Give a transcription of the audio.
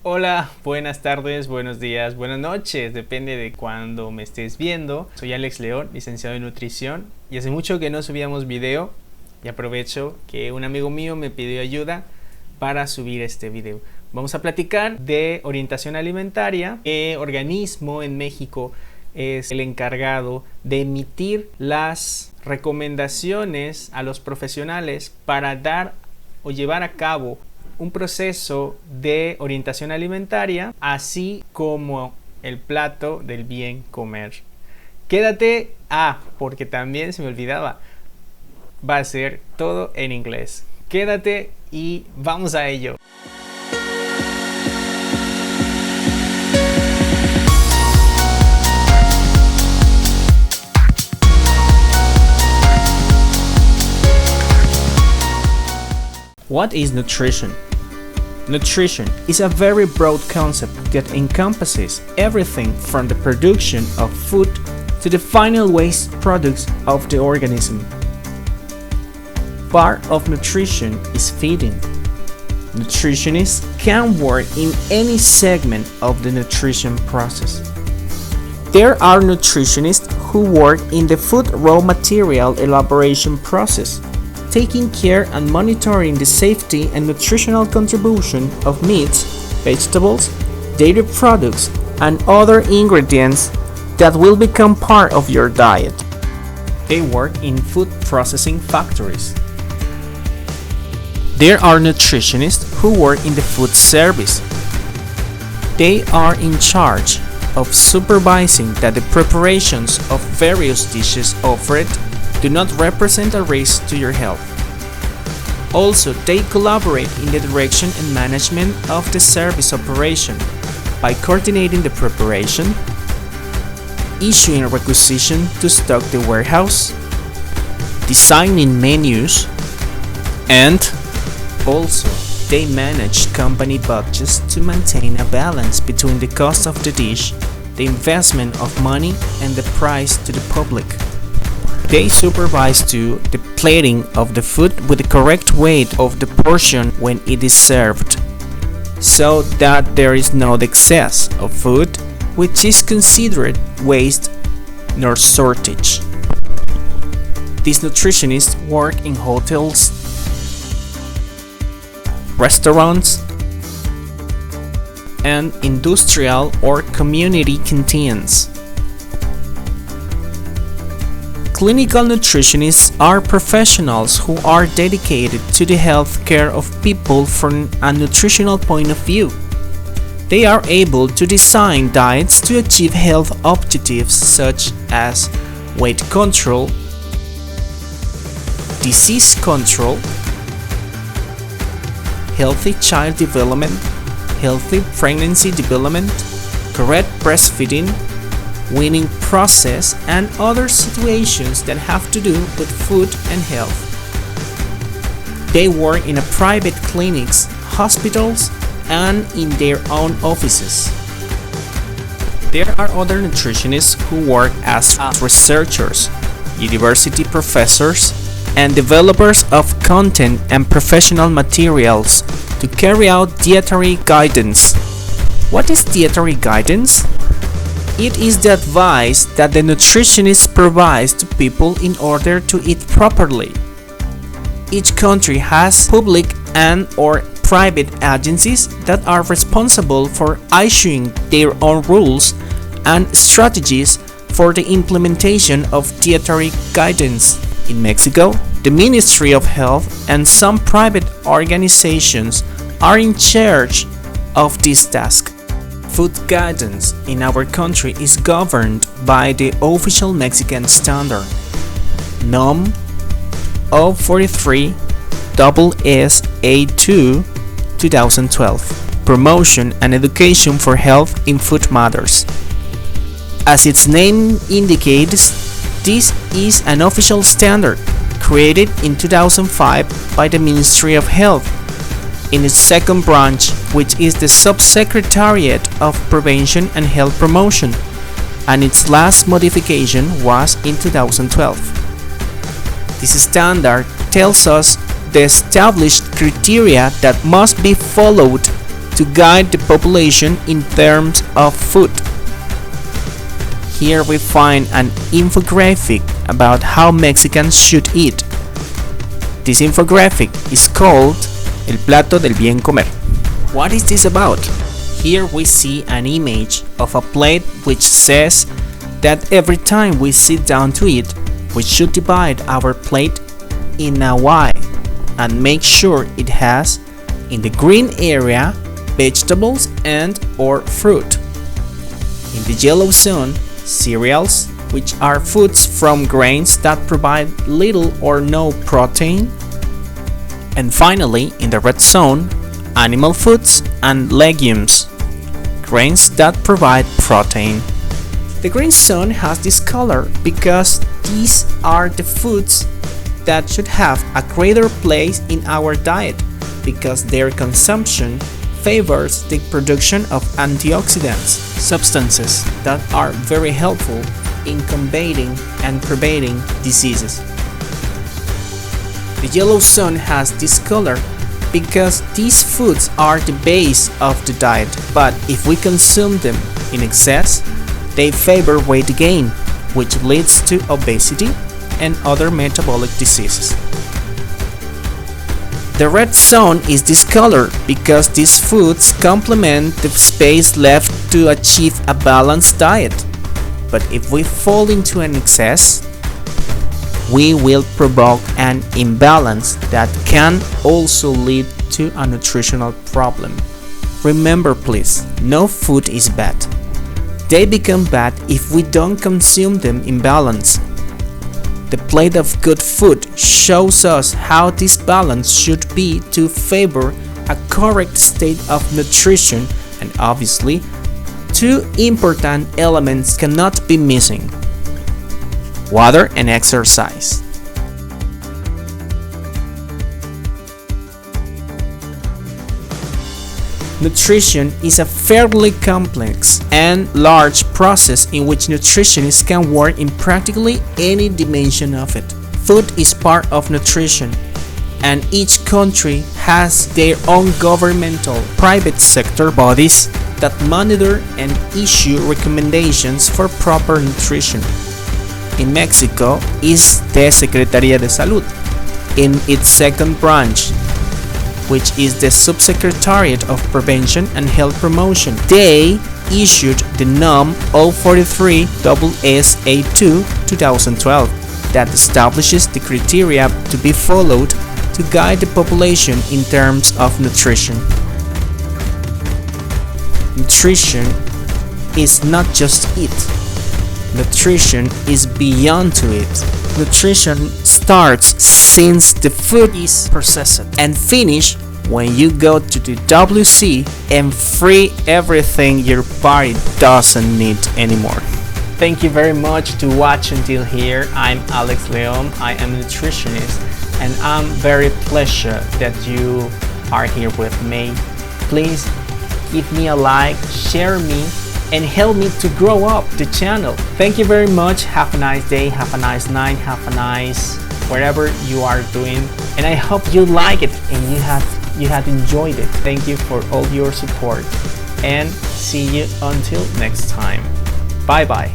Hola, buenas tardes, buenos días, buenas noches, depende de cuándo me estés viendo. Soy Alex León, licenciado en Nutrición, y hace mucho que no subíamos video y aprovecho que un amigo mío me pidió ayuda para subir este video. Vamos a platicar de Orientación Alimentaria, qué organismo en México es el encargado de emitir las recomendaciones a los profesionales para dar o llevar a cabo un proceso de orientación alimentaria, así como el plato del bien comer. Quédate, porque también se me olvidaba, va a ser todo en inglés. Quédate y vamos a ello. What is nutrition? Nutrition is a very broad concept that encompasses everything from the production of food to the final waste products of the organism. Part of nutrition is feeding. Nutritionists can work in any segment of the nutrition process. There are nutritionists who work in the food raw material elaboration process, taking care and monitoring the safety and nutritional contribution of meats, vegetables, dairy products, and other ingredients that will become part of your diet. They work in food processing factories. There are nutritionists who work in the food service. They are in charge of supervising that the preparations of various dishes offered do not represent a risk to your health. Also, they collaborate in the direction and management of the service operation by coordinating the preparation, issuing a requisition to stock the warehouse, designing menus, and also they manage company budgets to maintain a balance between the cost of the dish, the investment of money, and the price to the public. They supervise too the plating of the food with the correct weight of the portion when it is served, so that there is no excess of food which is considered waste nor shortage. These nutritionists work in hotels, restaurants, and industrial or community canteens. Clinical nutritionists are professionals who are dedicated to the health care of people from a nutritional point of view. They are able to design diets to achieve health objectives such as weight control, disease control, healthy child development, healthy pregnancy development, correct breastfeeding, weaning process, and other situations that have to do with food and health. They work in private clinics, hospitals, and in their own offices. There are other nutritionists who work as researchers, university professors, and developers of content and professional materials to carry out dietary guidance. What is dietary guidance? It is the advice that the nutritionist provides to people in order to eat properly. Each country has public and/or private agencies that are responsible for issuing their own rules and strategies for the implementation of dietary guidance. In Mexico, the Ministry of Health and some private organizations are in charge of this task. Food guidance in our country is governed by the official Mexican standard, NOM 043 SSA2 2012, Promotion and Education for Health in Food Matters. As its name indicates, this is an official standard created in 2005 by the Ministry of Health in its second branch, which is the Subsecretariat of Prevention and Health Promotion, and its last modification was in 2012. This standard tells us the established criteria that must be followed to guide the population in terms of food. Here we find an infographic about how Mexicans should eat. This infographic is called El Plato del Bien Comer. What is this about? Here we see an image of a plate which says that every time we sit down to eat, we should divide our plate in a Y and make sure it has, in the green area, vegetables and or fruit. In the yellow zone, cereals, which are foods from grains that provide little or no protein. And finally, in the red zone, animal foods and legumes, grains that provide protein. The green zone has this color because these are the foods that should have a greater place in our diet because their consumption favors the production of antioxidants, substances that are very helpful in combating and preventing diseases. The yellow zone has this color because these foods are the base of the diet, but if we consume them in excess, they favor weight gain, which leads to obesity and other metabolic diseases. The red zone is this color because these foods complement the space left to achieve a balanced diet. But if we fall into an excess, we will provoke an imbalance that can also lead to a nutritional problem. Remember please, no food is bad. They become bad if we don't consume them in balance. The plate of good food shows us how this balance should be to favor a correct state of nutrition, and obviously, two important elements cannot be missing: water and exercise. Nutrition is a fairly complex and large process in which nutritionists can work in practically any dimension of it. Food is part of nutrition, and each country has their own governmental, private sector bodies that monitor and issue recommendations for proper nutrition. In Mexico is the Secretaría de Salud, in its second branch, which is the Subsecretariat of Prevention and Health Promotion. They issued the NOM 043-SA2 2012 that establishes the criteria to be followed to guide the population in terms of nutrition. Nutrition is not just eat. Nutrition is beyond to it. Nutrition starts since the food is processed and finished when you go to the WC and free everything your body doesn't need anymore. Thank you very much to watch until here. I'm Alex Leon. I am a nutritionist, and I'm very pleased that you are here with me. Please give me a like, share me, and help me to grow up the channel. Thank you very much. Have a nice day, have a nice night, have a nice whatever you are doing, and I hope you like it and you have enjoyed it. Thank you for all your support, and see you until next time. Bye bye.